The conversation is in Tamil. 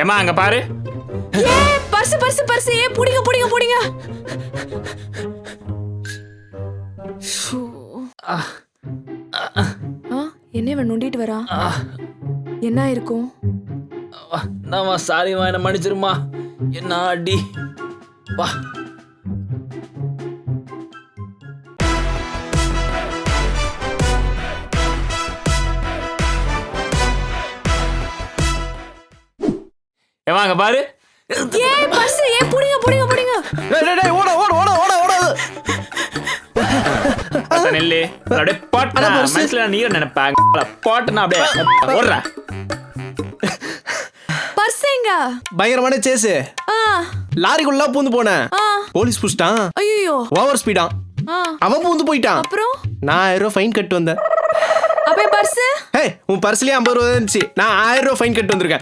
ஏமா அங்க பாரு. பர்ஸ் பர்ஸ் பர்ஸ் ஏ புடிங்க புடிங்க புடிங்க. என்ன இவன் நொண்டிட்டு வரா? என்ன இருக்கும்? நாமா சாரிமா, என்ன மன்னிச்சிருமா. என்ன அடி வா. ஏமா அங்க பாரு. பர்ஸ் ஏ புடிங்க புடிங்க புடிங்க. டேய் ஓட ஓட ஓட ஓட ஓட. நெல்லு அப்படியே பாட்டு மனசுல நீர் நினைப்பாங்க. பாட்டுனா அப்படியே ஓடுற. பர்ஸ் எங்க? பயங்கரமான சேஸ். லாரிக்குள்ள பூந்து போனேன். போலீஸ் புடிச்சிட்டான். ஐயோ ஓவர் ஸ்பீடா. அவன் பூந்து போயிட்டான். அப்புறம் நான் 1000 ரூபாய் ஃபைன் கட்டு வந்தேன். அப்பே பர்ஸ்? உன் பர்ஸ்லயே 50 ரூபா இருந்துச்சு. நான் 1000 ரூபாய் ஃபைன் கட்டு வந்திருக்கேன்.